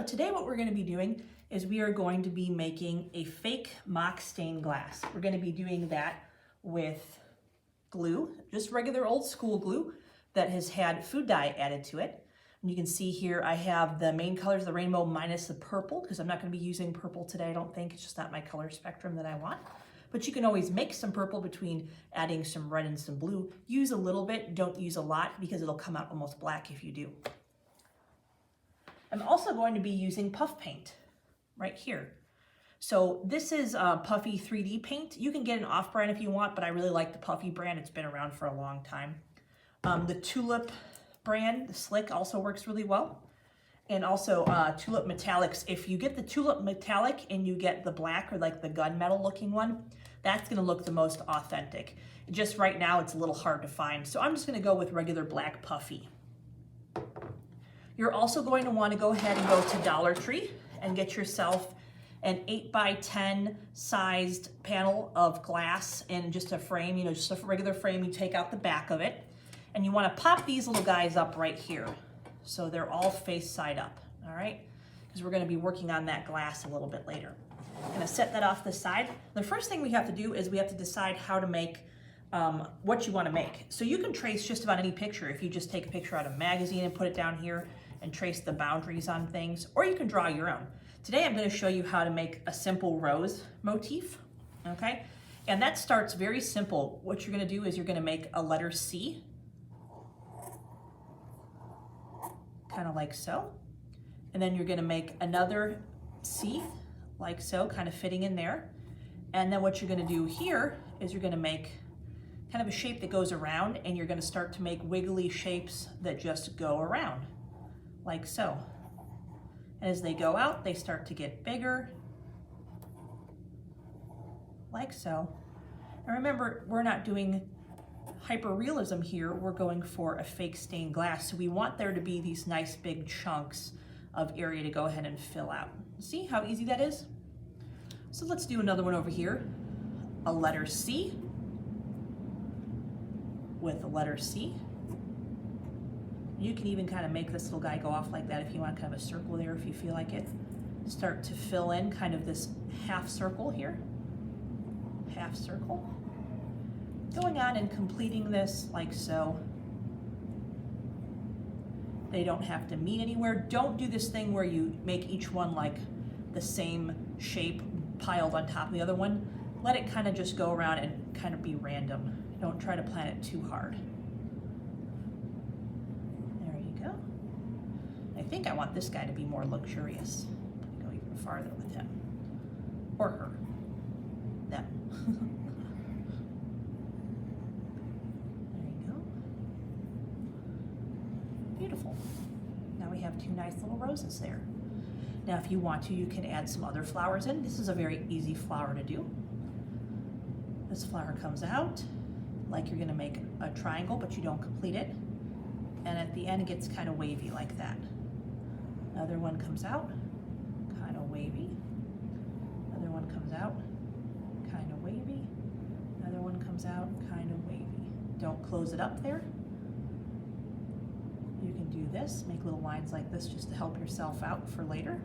So today what we're going to be doing is we are going to be making a fake mock stained glass. We're going to be doing that with glue, just regular old school glue that has had food dye added to it. And you can see here I have the main colors of the rainbow minus the purple, because I'm not going to be using purple today, I don't think. It's just not my color spectrum that I want. But you can always make some purple between adding some red and some blue. Use a little bit, don't use a lot, because it'll come out almost black if you do. I'm also going to be using puff paint right here. So this is Puffy 3D paint. You can get an off brand if you want, but I really like the Puffy brand. It's been around for a long time. The Tulip brand, the Slick, also works really well. And also Tulip Metallics. If you get the Tulip Metallic and you get the black or like the gunmetal looking one, that's gonna look the most authentic. Just right now it's a little hard to find. So I'm just gonna go with regular black Puffy. You're also going to want to go ahead and go to Dollar Tree and get yourself an 8x10 sized panel of glass in just a frame, just a regular frame. You take out the back of it and you want to pop these little guys up right here. So they're all face side up, all right? Because we're going to be working on that glass a little bit later. I'm going to set that off the side. The first thing we have to do is we have to decide how to make what you want to make. So you can trace just about any picture. If you just take a picture out of a magazine and put it down here and trace the boundaries on things, or you can draw your own. Today I'm going to show you how to make a simple rose motif, okay? And that starts very simple. What you're going to do is you're going to make a letter C, kind of like so. And then you're going to make another C, like so, kind of fitting in there. And then what you're going to do here is you're going to make kind of a shape that goes around, and you're going to start to make wiggly shapes that just go around, like so. And as they go out, they start to get bigger, like so. And remember, we're not doing hyperrealism here, we're going for a fake stained glass. So we want there to be these nice big chunks of area to go ahead and fill out. See how easy that is? So let's do another one over here. A letter C with a letter C. You can even kind of make this little guy go off like that if you want kind of a circle there if you feel like it. Start to fill in kind of this half circle here. Half circle. Going on and completing this like so. They don't have to meet anywhere. Don't do this thing where you make each one like the same shape piled on top of the other one. Let it kind of just go around and kind of be random. Don't try to plan it too hard. There you go. I think I want this guy to be more luxurious. Go even farther with him. Or her. Them. There you go. Beautiful. Now we have two nice little roses there. Now if you want to, you can add some other flowers in. This is a very easy flower to do. This flower comes out like you're gonna make a triangle, but you don't complete it. And at the end, it gets kind of wavy like that. Another one comes out, kind of wavy. Another one comes out, kind of wavy. Another one comes out, kind of wavy. Don't close it up there. You can do this, make little lines like this just to help yourself out for later.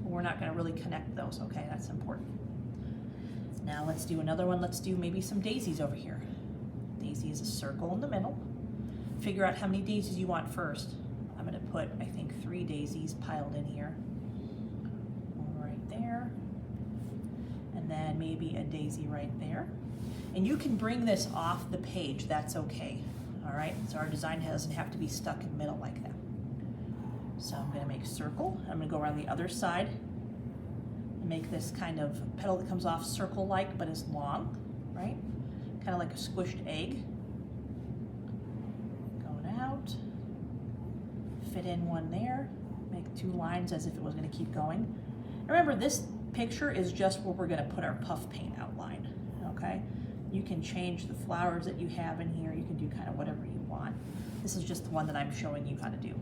We're not gonna really connect those, okay? That's important. Now let's do another one. Let's do maybe some daisies over here. Daisy is a circle in the middle. Figure out how many daisies you want first. I'm gonna put, I think, 3 daisies piled in here. One right there. And then maybe a daisy right there. And you can bring this off the page, that's okay. All right, so our design doesn't have to be stuck in the middle like that. So I'm gonna make a circle. I'm gonna go around the other side and make this kind of petal that comes off circle-like but is long, right? Kind of like a squished egg. Going out, fit in one there, make 2 lines as if it was gonna keep going. Remember, this picture is just where we're gonna put our puff paint outline, okay? You can change the flowers that you have in here. You can do kind of whatever you want. This is just the one that I'm showing you how to do.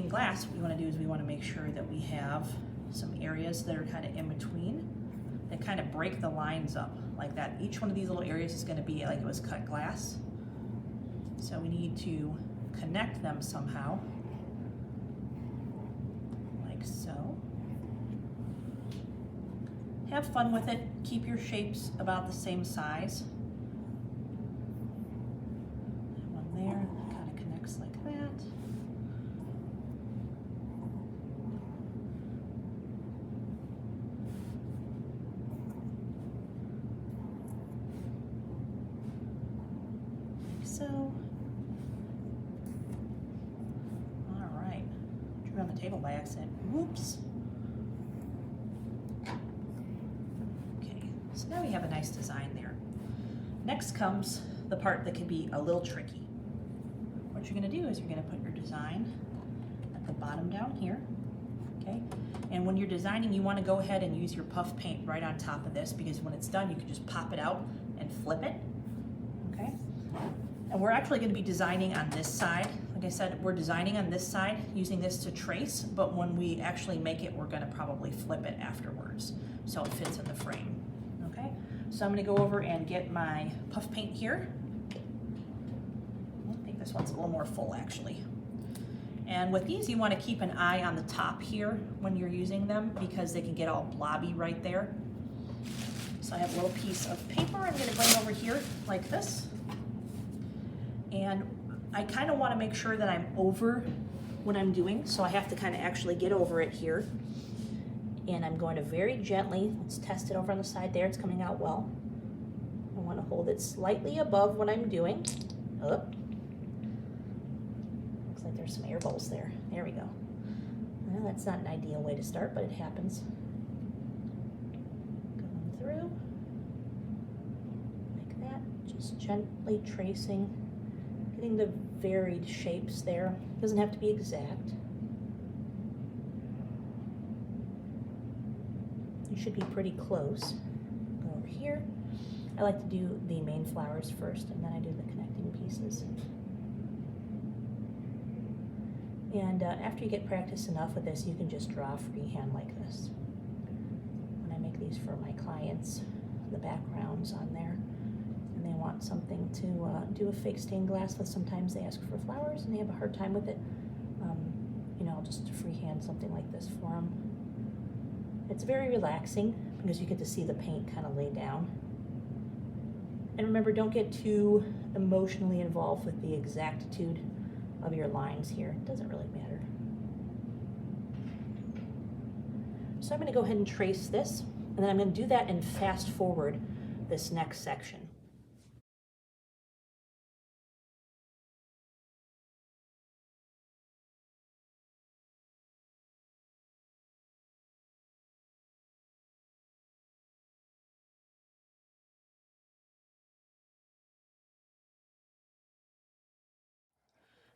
stained glass, what we want to do is we want to make sure that we have some areas that are kind of in between that kind of break the lines up like that. Each one of these little areas is going to be like it was cut glass. So we need to connect them somehow, like so. Have fun with it. Keep your shapes about the same size. That one there, that kind of connects like that. Like so. All right. Drew on the table by accident. Whoops. So now we have a nice design there. Next comes the part that can be a little tricky. What you're gonna do is you're gonna put your design at the bottom down here, okay? And when you're designing, you wanna go ahead and use your puff paint right on top of this, because when it's done, you can just pop it out and flip it, okay? And we're actually gonna be designing on this side. Like I said, we're designing on this side, using this to trace, but when we actually make it, we're gonna probably flip it afterwards, so it fits in the frame. So I'm going to go over and get my puff paint here. I think this one's a little more full actually. And with these, you want to keep an eye on the top here when you're using them, because they can get all blobby right there. So I have a little piece of paper I'm going to bring over here like this. And I kind of want to make sure that I'm over what I'm doing, so I have to kind of actually get over it here. And I'm going to very gently, let's test it over on the side there, it's coming out well. I want to hold it slightly above what I'm doing. Oh. Looks like there's some air bubbles there. There we go. Well, that's not an ideal way to start, but it happens. Going through, like that, just gently tracing, getting the varied shapes there. It doesn't have to be exact. Should be pretty close. Go over here. I like to do the main flowers first, and then I do the connecting pieces. And after you get practice enough with this, you can just draw freehand like this. When I make these for my clients, the backgrounds on there, and they want something to do a fake stained glass with, sometimes they ask for flowers and they have a hard time with it. You know, I'll just freehand something like this for them. It's very relaxing because you get to see the paint kind of lay down. And remember, don't get too emotionally involved with the exactitude of your lines here. It doesn't really matter. So I'm going to go ahead and trace this, and then I'm going to do that and fast forward this next section.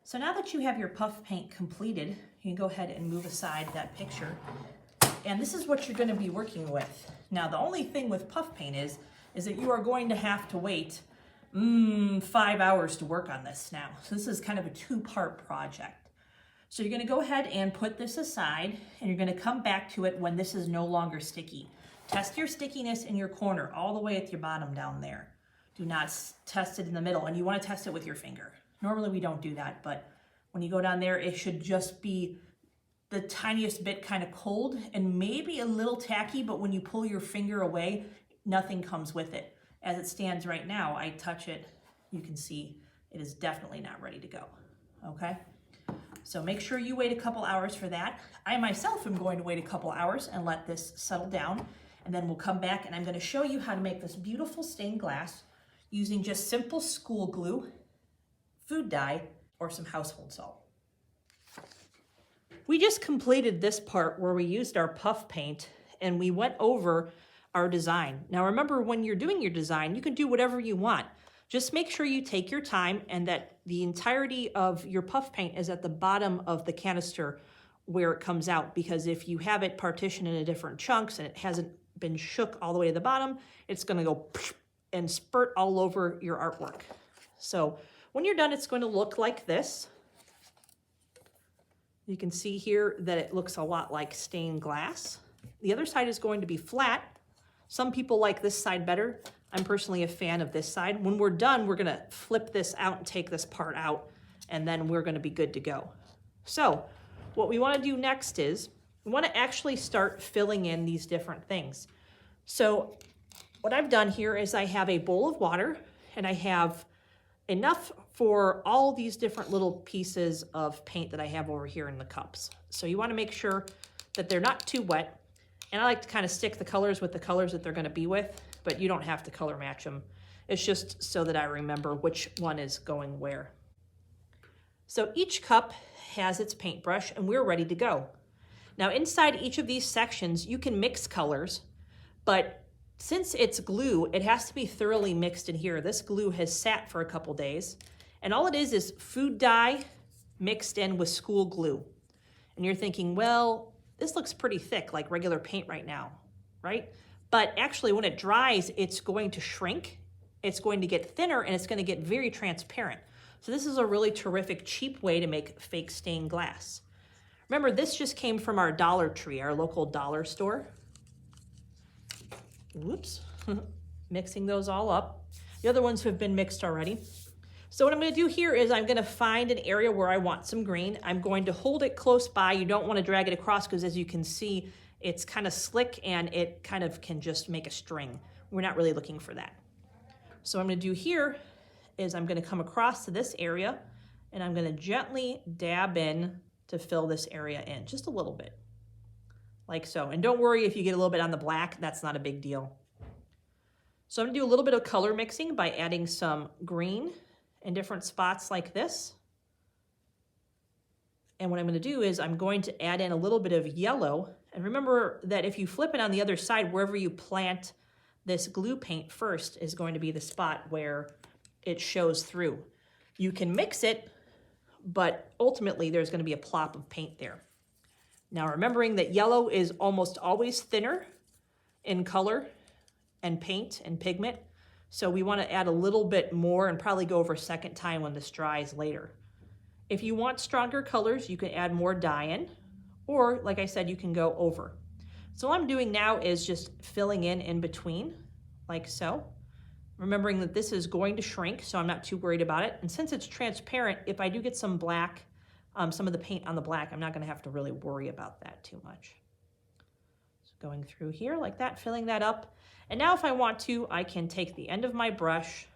So now that you have your puff paint completed, you can go ahead and move aside that picture. And this is what you're going to be working with. Now, the only thing with puff paint is that you are going to have to wait 5 hours to work on this now. So this is kind of a two-part project. So you're going to go ahead and put this aside, and you're going to come back to it when this is no longer sticky. Test your stickiness in your corner all the way at your bottom down there. Do not test it in the middle, and you want to test it with your finger. Normally we don't do that, but when you go down there, it should just be the tiniest bit kind of cold and maybe a little tacky, but when you pull your finger away, nothing comes with it. As it stands right now, I touch it, you can see it is definitely not ready to go, okay? So make sure you wait a couple hours for that. I myself am going to wait a couple hours and let this settle down, and then we'll come back and I'm going to show you how to make this beautiful stained glass using just simple school glue, food dye, or some household salt. We just completed this part where we used our puff paint and we went over our design. Now remember, when you're doing your design, you can do whatever you want. Just make sure you take your time and that the entirety of your puff paint is at the bottom of the canister where it comes out, because if you have it partitioned into different chunks and it hasn't been shook all the way to the bottom, it's gonna go and spurt all over your artwork. So when you're done, it's going to look like this. You can see here that it looks a lot like stained glass. The other side is going to be flat. Some people like this side better. I'm personally a fan of this side. When we're done, we're gonna flip this out and take this part out, and then we're gonna be good to go. So what we wanna do next is, we wanna actually start filling in these different things. So what I've done here is I have a bowl of water, and I have enough for all these different little pieces of paint that I have over here in the cups. So you wanna make sure that they're not too wet. And I like to kind of stick the colors with the colors that they're gonna be with, but you don't have to color match them. It's just so that I remember which one is going where. So each cup has its paintbrush and we're ready to go. Now inside each of these sections, you can mix colors, but since it's glue, it has to be thoroughly mixed in here. This glue has sat for a couple days, and all it is food dye mixed in with school glue. And you're thinking, well, this looks pretty thick, like regular paint right now, right? But actually when it dries, it's going to shrink, it's going to get thinner, and it's gonna get very transparent. So this is a really terrific, cheap way to make fake stained glass. Remember, this just came from our Dollar Tree, our local dollar store. Whoops, mixing those all up. The other ones have been mixed already. So what I'm gonna do here is I'm gonna find an area where I want some green. I'm going to hold it close by. You don't wanna drag it across because as you can see, it's kind of slick and it kind of can just make a string. We're not really looking for that. So what I'm gonna do here is I'm gonna come across to this area and I'm gonna gently dab in to fill this area in, just a little bit, like so. And don't worry if you get a little bit on the black, that's not a big deal. So I'm gonna do a little bit of color mixing by adding some green in different spots like this. And what I'm gonna do is I'm going to add in a little bit of yellow. And remember that if you flip it on the other side, wherever you plant this glue paint first is going to be the spot where it shows through. You can mix it, but ultimately there's gonna be a plop of paint there. Now remembering that yellow is almost always thinner in color and paint and pigment, so we wanna add a little bit more and probably go over a second time when this dries later. If you want stronger colors, you can add more dye in, or like I said, you can go over. So what I'm doing now is just filling in between, like so. Remembering that this is going to shrink, so I'm not too worried about it. And since it's transparent, if I do get some black, some of the paint on the black, I'm not gonna have to really worry about that too much. So going through here like that, filling that up. And now if I want to, I can take the end of my brush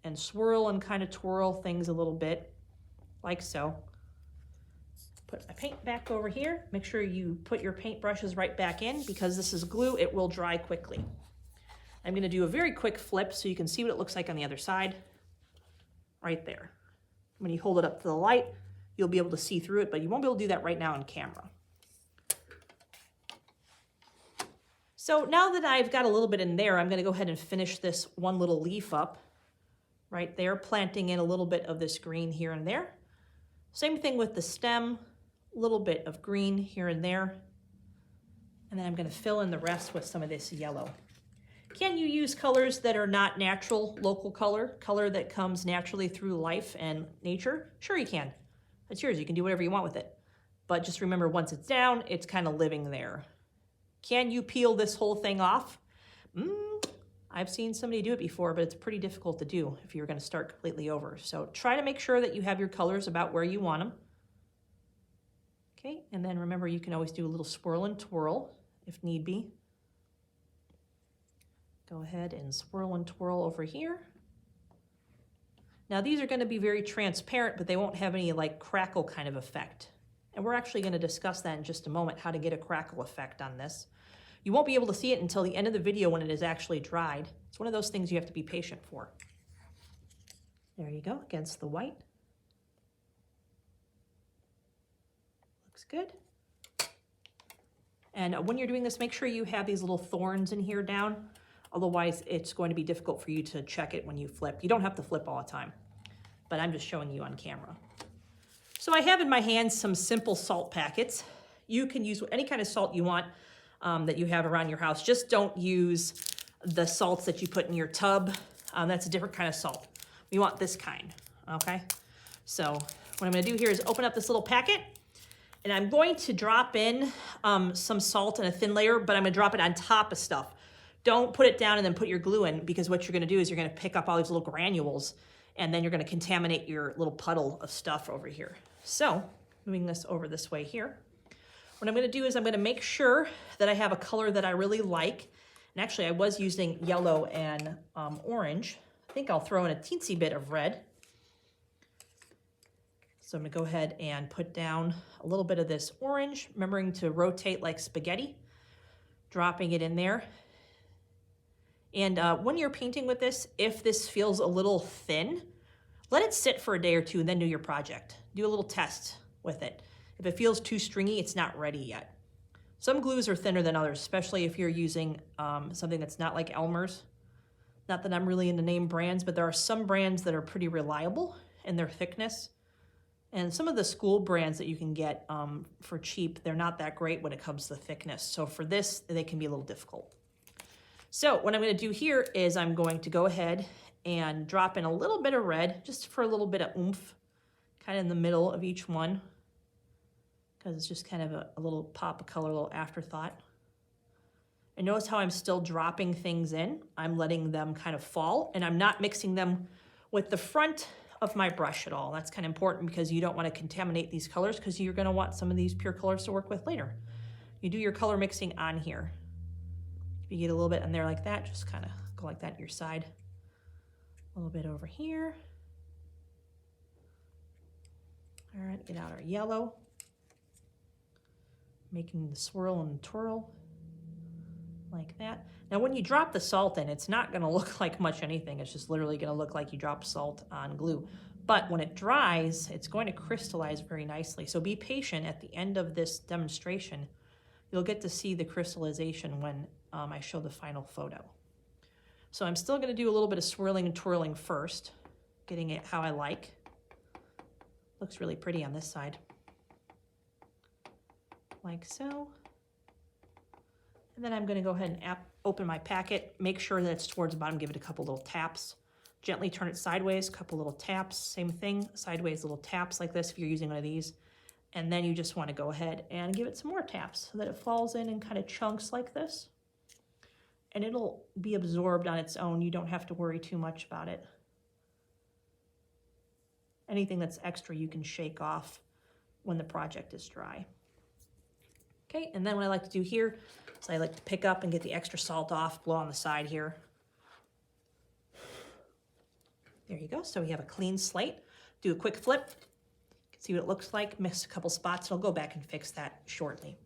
and swirl and kind of twirl things a little bit, like so. Put my paint back over here. Make sure you put your paint brushes right back in because this is glue, it will dry quickly. I'm gonna do a very quick flip so you can see what it looks like on the other side, right there. When you hold it up to the light, you'll be able to see through it, but you won't be able to do that right now on camera. So now that I've got a little bit in there, I'm gonna go ahead and finish this one little leaf up right there, planting in a little bit of this green here and there. Same thing with the stem, a little bit of green here and there. And then I'm gonna fill in the rest with some of this yellow. Can you use colors that are not natural, local color that comes naturally through life and nature? Sure you can. It's yours, you can do whatever you want with it. But just remember, once it's down, it's kind of living there. Can you peel this whole thing off? I've seen somebody do it before, but it's pretty difficult to do if you're gonna start completely over. So try to make sure that you have your colors about where you want them. Okay, and then remember you can always do a little swirl and twirl if need be. Go ahead and swirl and twirl over here. Now these are gonna be very transparent, but they won't have any like crackle kind of effect. And we're actually gonna discuss that in just a moment, how to get a crackle effect on this. You won't be able to see it until the end of the video when it is actually dried. It's one of those things you have to be patient for. There you go, against the white. Looks good. And when you're doing this, make sure you have these little thorns in here down. Otherwise, it's going to be difficult for you to check it when you flip. You don't have to flip all the time, but I'm just showing you on camera. So I have in my hands some simple salt packets. You can use any kind of salt you want that you have around your house. Just don't use the salts that you put in your tub. That's a different kind of salt. We want this kind, okay? So what I'm gonna do here is open up this little packet, And I'm going to drop in some salt in a thin layer, but I'm gonna drop it on top of stuff. Don't put it down and then put your glue in, because what you're gonna do is you're gonna pick up all these little granules and then you're gonna contaminate your little puddle of stuff over here. So, moving this over this way here. What I'm gonna do is I'm gonna make sure that I have a color that I really like. And actually I was using yellow and orange. I think I'll throw in a teensy bit of red. So I'm gonna go ahead and put down a little bit of this orange, remembering to rotate like spaghetti, dropping it in there. And when you're painting with this, if this feels a little thin, let it sit for a day or two and then do your project. Do a little test with it. If it feels too stringy, it's not ready yet. Some glues are thinner than others, especially if you're using something that's not like Elmer's. Not that I'm really into name brands, but there are some brands that are pretty reliable in their thickness. And some of the school brands that you can get for cheap, they're not that great when it comes to thickness. So for this, they can be a little difficult. So what I'm gonna do here is I'm going to go ahead and drop in a little bit of red, just for a little bit of oomph, kind of in the middle of each one, because it's just kind of a little pop of color, a little afterthought. And notice how I'm still dropping things in. I'm letting them kind of fall, and I'm not mixing them with the front of my brush at all. That's kind of important because you don't want to contaminate these colors, because you're going to want some of these pure colors to work with later. You do your color mixing on here. If you get a little bit in there like that, just kind of go like that to your side. A little bit over here. All right, get out our yellow. Making the swirl and twirl like that. Now when you drop the salt in, it's not gonna look like much anything. It's just literally gonna look like you dropped salt on glue. But when it dries, it's going to crystallize very nicely. So be patient. At the end of this demonstration, you'll get to see the crystallization when I show the final photo. So I'm still gonna do a little bit of swirling and twirling first, getting it how I like. Looks really pretty on this side. Like so. And then I'm gonna go ahead and open my packet, make sure that it's towards the bottom, give it a couple little taps. Gently turn it sideways, couple little taps, same thing, sideways little taps like this if you're using one of these. And then you just wanna go ahead and give it some more taps so that it falls in kind of chunks like this. And it'll be absorbed on its own. You don't have to worry too much about it. Anything that's extra you can shake off when the project is dry. Okay, and then what I like to do here is I like to pick up and get the extra salt off, blow on the side here. There you go, so we have a clean slate. Do a quick flip, you can see what it looks like, miss a couple spots, and I'll go back and fix that shortly.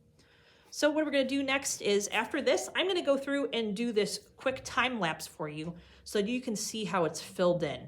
So what we're gonna do next is, after this, I'm gonna go through and do this quick time lapse for you so that you can see how it's filled in.